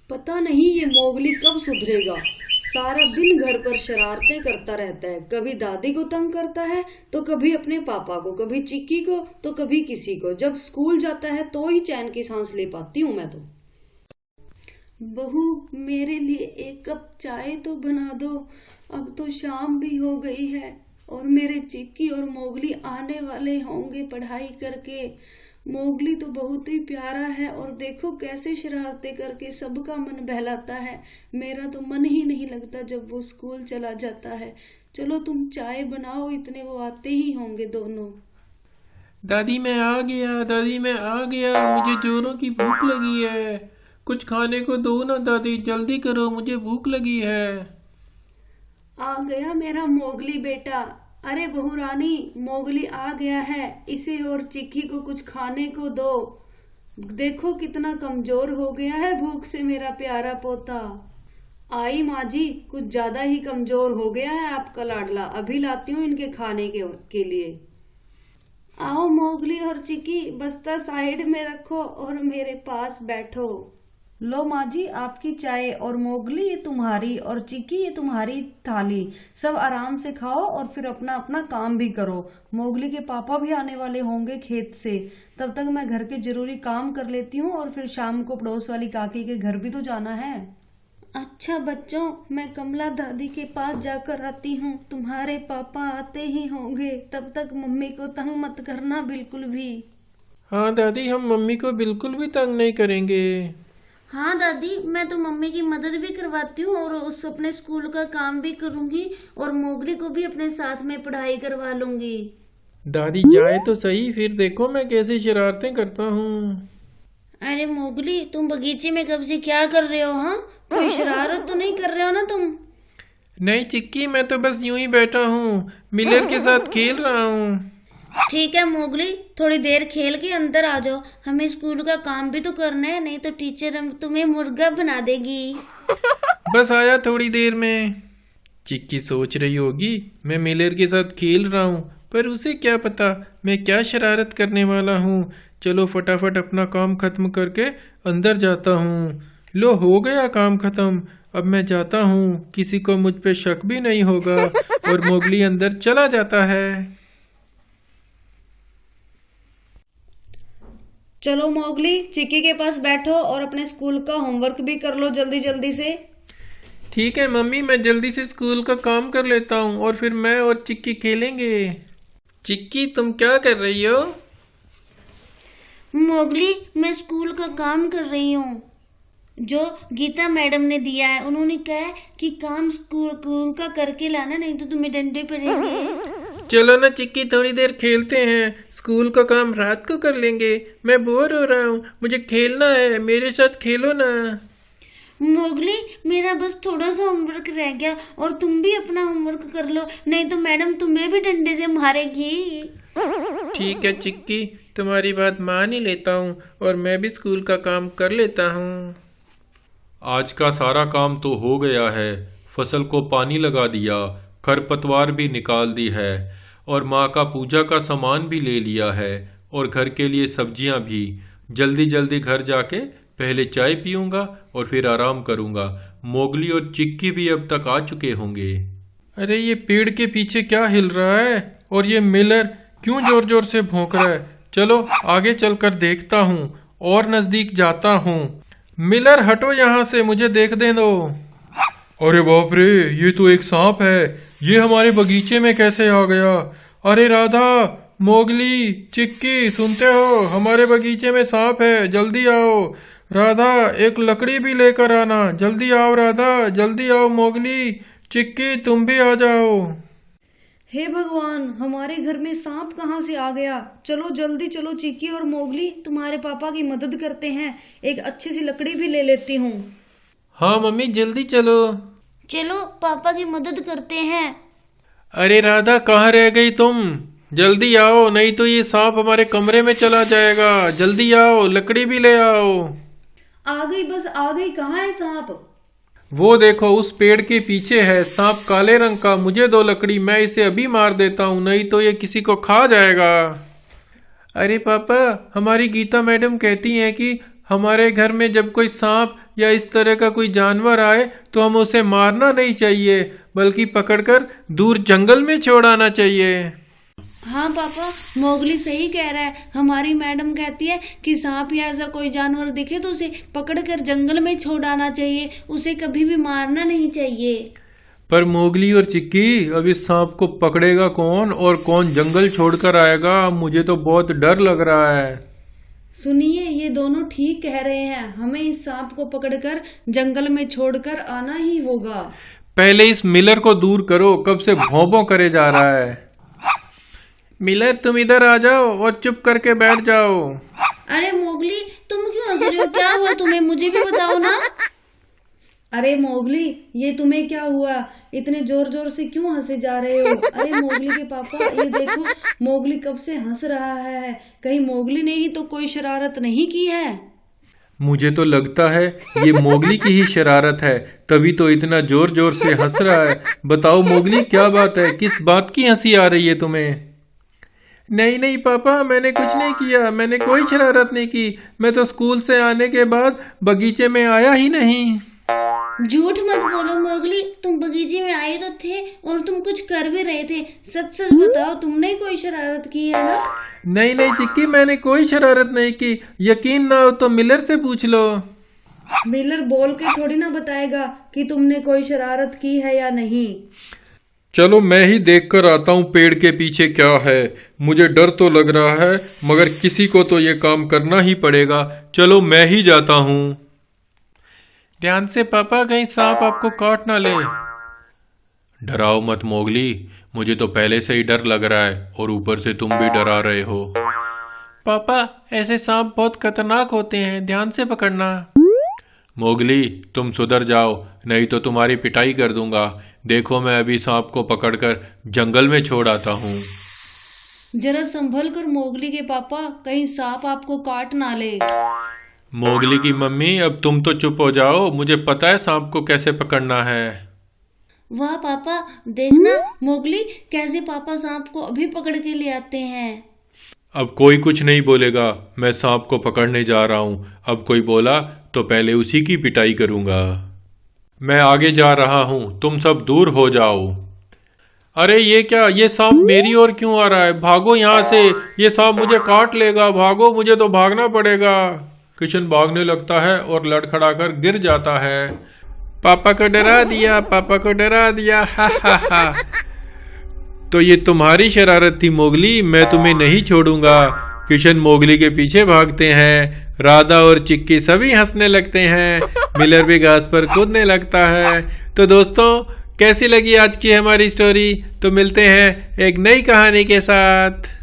पता नहीं ये मोगली कब सुधरेगा। सारा दिन घर पर शरारतें करता रहता है, कभी दादी को तंग करता है तो कभी अपने पापा को, कभी चिक्की को तो कभी किसी को। जब स्कूल जाता है तो ही चैन की सांस ले पाती हूँ मैं तो। बहू, मेरे लिए एक कप चाय तो बना दो। अब तो शाम भी हो गई है और मेरे चिक्की और मोगली आने वाले होंगे पढ़ाई करके। मोगली तो बहुत ही प्यारा है और देखो कैसे शरारतें करके सबका मन बहलाता है। मेरा तो मन ही नहीं लगता जब वो स्कूल चला जाता है। चलो तुम चाय बनाओ, इतने वो आते ही होंगे दोनों। दादी मैं आ गया, दादी मैं आ गया, मुझे जोरों की भूख लगी है। कुछ खाने को दो ना दादी, जल्दी करो, मुझे भूख लगी है। आ गया मेरा मोगली बेटा। अरे बहू रानी, मोगली आ गया है, इसे और चिक्की को कुछ खाने को दो। देखो कितना कमजोर हो गया है भूख से मेरा प्यारा पोता। आई माँ जी, कुछ ज्यादा ही कमजोर हो गया है आपका लाडला। अभी लाती हूँ इनके खाने के लिए। आओ मोगली और चिक्की, बस्ता साइड में रखो और मेरे पास बैठो। लो माँ जी, आपकी चाय, और मोगली ये तुम्हारी, और चिक्की ये तुम्हारी थाली। सब आराम से खाओ और फिर अपना अपना काम भी करो। मोगली के पापा भी आने वाले होंगे खेत से। तब तक मैं घर के जरूरी काम कर लेती हूँ और फिर शाम को पड़ोस वाली काकी के घर भी तो जाना है। अच्छा बच्चों, मैं कमला दादी के पास जाकर आती हूँ। तुम्हारे पापा आते ही होंगे, तब तक मम्मी को तंग मत करना बिल्कुल भी। हाँ दादी, हम मम्मी को बिल्कुल भी तंग नहीं करेंगे। हाँ दादी, मैं तो मम्मी की मदद भी करवाती हूँ और उस अपने स्कूल का काम भी करूंगी और मोगली को भी अपने साथ में पढ़ाई करवा लूंगी। दादी जाए तो सही, फिर देखो मैं कैसे शरारतें करता हूँ। अरे मोगली, तुम बगीचे में कब से क्या कर रहे हो? हाँ, कोई शरारत तो नहीं कर रहे हो ना तुम? नहीं चिक्की, मैं तो बस यूं ही बैठा हूँ, मिलर के साथ खेल रहा हूँ। ठीक है मोगली, थोड़ी देर खेल के अंदर आ जाओ। हमें स्कूल का काम भी तो करना है, नहीं तो टीचर तुम्हें मुर्गा बना देगी। बस आया थोड़ी देर में। चिक्की सोच रही होगी मैं मिलर के साथ खेल रहा हूँ, पर उसे क्या पता मैं क्या शरारत करने वाला हूँ। चलो फटाफट अपना काम खत्म करके अंदर जाता हूँ। लो हो गया काम खत्म, अब मैं जाता हूँ, किसी को मुझ पे शक भी नहीं होगा। और मोगली अंदर चला जाता है। चलो मोगली, चिक्की के पास बैठो और अपने स्कूल का होमवर्क भी कर लो जल्दी जल्दी से। ठीक है मम्मी, मैं जल्दी से स्कूल का काम कर लेता हूँ और फिर मैं और चिक्की खेलेंगे। चिक्की तुम क्या कर रही हो? मोगली, मैं स्कूल का काम कर रही हूँ जो गीता मैडम ने दिया है। उन्होंने कहा है कि काम स्कूल का करके लाना, नहीं तो तुम्हें डंडे पड़ेंगे। चलो ना चिक्की, थोड़ी देर खेलते हैं, स्कूल का काम रात को कर लेंगे। मैं बोर हो रहा हूँ, मुझे खेलना है, मेरे साथ खेलो ना। मोगली, मेरा बस थोड़ा सा होमवर्क रह गया और तुम भी अपना होमवर्क कर लो, नहीं तो मैडम तुम्हें भी डंडे से मारेगी। ठीक है चिक्की, तुम्हारी बात मान ही लेता हूँ और मैं भी स्कूल का काम कर लेता हूँ। आज का सारा काम तो हो गया है। फसल को पानी लगा दिया, खरपतवार भी निकाल दी है और माँ का पूजा का सामान भी ले लिया है और घर के लिए सब्जियां भी। जल्दी जल्दी घर जाके पहले चाय पीऊंगा और फिर आराम करूंगा। मोगली और चिक्की भी अब तक आ चुके होंगे। अरे ये पेड़ के पीछे क्या हिल रहा है और ये मिलर क्यों जोर जोर से भौंक रहा है? चलो आगे चलकर देखता हूँ और नजदीक जाता हूँ। मिलर हटो यहाँ से, मुझे देखने दो। अरे बाप रे, ये तो एक सांप है। ये हमारे बगीचे में कैसे आ गया? अरे राधा, मोगली, चिक्की, सुनते हो? हमारे बगीचे में सांप है, जल्दी आओ। राधा, एक लकड़ी भी लेकर आना। जल्दी आओ राधा, जल्दी आओ। मोगली, चिक्की, तुम भी आ जाओ। हे भगवान, हमारे घर में सांप कहाँ से आ गया? चलो जल्दी चलो चिक्की और मोगली, तुम्हारे पापा की मदद करते हैं। एक अच्छी सी लकड़ी भी ले लेती हूँ। हाँ मम्मी, जल्दी चलो। चलो पापा की मदद करते हैं। अरे राधा, कहाँ रह गई तुम? जल्दी आओ, नहीं तो ये सांप हमारे कमरे में चला जाएगा। जल्दी आओ, लकड़ी भी ले आओ। आ गई, बस आ गई। कहाँ है सांप? वो देखो, उस पेड़ के पीछे है सांप, काले रंग का। मुझे दो लकड़ी, मैं इसे अभी मार देता हूँ, नहीं तो ये किसी को खा जाएगा। अरे पापा, हमारी गीता मैडम कहती हैं कि हमारे घर में जब कोई सांप या इस तरह का कोई जानवर आए तो हम उसे मारना नहीं चाहिए, बल्कि पकड़कर दूर जंगल में छोड़ आना चाहिए। हाँ पापा, मोगली सही कह रहा है। हमारी मैडम कहती है कि सांप या ऐसा कोई जानवर दिखे तो उसे पकड़कर जंगल में छोड़ आना चाहिए, उसे कभी भी मारना नहीं चाहिए। पर मोगली और चिक्की, अब इस सांप को पकड़ेगा कौन और कौन जंगल छोड़कर आएगा? मुझे तो बहुत डर लग रहा है। सुनिए, ये दोनों ठीक कह रहे हैं, हमें इस सांप को पकड़कर जंगल में छोड़कर आना ही होगा। पहले इस मिलर को दूर करो, कब से भौं-भौं करे जा रहा है। मिलर, तुम इधर आ जाओ और चुप करके बैठ जाओ। अरे मोगली, तुम क्यों हंस रहे हो? क्या हुआ तुम्हें, मुझे भी बताओ ना। अरे मोगली, ये तुम्हें क्या हुआ? इतने जोर जोर से क्यों हंसे जा रहे हो? अरे मोगली के पापा, ये देखो, मोगली कब से हंस रहा है। कहीं मोगली ने ही तो कोई शरारत नहीं की है? मुझे तो लगता है ये मोगली की ही शरारत है, तभी तो इतना जोर जोर से हंस रहा है। बताओ मोगली, क्या बात है? किस बात की हंसी आ रही है तुम्हें? नहीं नहीं पापा, मैंने कुछ नहीं किया, मैंने कोई शरारत नहीं की। मैं तो स्कूल से आने के बाद बगीचे में आया ही नहीं। झूठ मत बोलो मोगली, तुम बगीचे में आए तो थे और तुम कुछ कर भी रहे थे। सच सच बताओ, तुमने कोई शरारत की है ना? नहीं नहीं चिक्की, मैंने कोई शरारत नहीं की। यकीन ना हो तो मिलर से पूछ लो। मिलर बोल के थोड़ी ना बताएगा कि तुमने कोई शरारत की है या नहीं। चलो मैं ही देख कर आता हूँ पेड़ के पीछे क्या है। मुझे डर तो लग रहा है, मगर किसी को तो ये काम करना ही पड़ेगा। चलो मैं ही जाता हूँ। ध्यान से पापा, कहीं सांप आपको काट ना ले। डराओ मत मोगली, मुझे तो पहले से ही डर लग रहा है और ऊपर से तुम भी डरा रहे हो। पापा, ऐसे सांप बहुत खतरनाक होते हैं, ध्यान से पकड़ना। मोगली, तुम सुधर जाओ, नहीं तो तुम्हारी पिटाई कर दूंगा। देखो, मैं अभी सांप को पकड़कर जंगल में छोड़ आता हूँ। जरा संभल कर मोगली के पापा, कहीं सांप आपको काट ना ले। मोगली की मम्मी, अब तुम तो चुप हो जाओ, मुझे पता है सांप को कैसे पकड़ना है। वाह पापा, देखना मोगली कैसे पापा सांप को अभी पकड़ के ले आते हैं। अब कोई कुछ नहीं बोलेगा, मैं सांप को पकड़ने जा रहा हूँ। अब कोई बोला तो पहले उसी की पिटाई करूंगा। मैं आगे जा रहा हूँ, तुम सब दूर हो जाओ। अरे ये क्या, ये सांप मेरी ओर क्यों आ रहा है? भागो यहाँ से, ये सांप मुझे काट लेगा। भागो, मुझे तो भागना पड़ेगा। किशन भागने लगता है और लड़खड़ाकर गिर जाता है। पापा को डरा दिया, पापा को डरा दिया, हा हा हा। तो ये तुम्हारी शरारत थी मोगली, मैं तुम्हें नहीं छोड़ूंगा। किशन मोगली के पीछे भागते हैं। राधा और चिक्की सभी हंसने लगते हैं। मिलर भी घास पर कूदने लगता है। तो दोस्तों, कैसी लगी आज की हमारी स्टोरी? तो मिलते हैं एक नई कहानी के साथ।